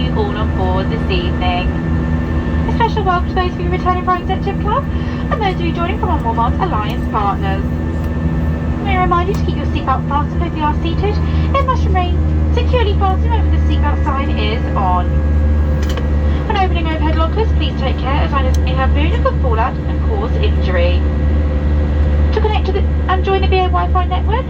you all on board this evening. A special welcome to those of you returning from our Executive Club and those of you joining from our Walmart Alliance partners. May I remind you to keep your seatbelt fastened if you are seated. It must remain securely fastened whenever the seatbelt sign is on. When opening overhead lockers, please take care as items may have balloon and could fall out and cause injury. To connect to and join the BA Wi-Fi network,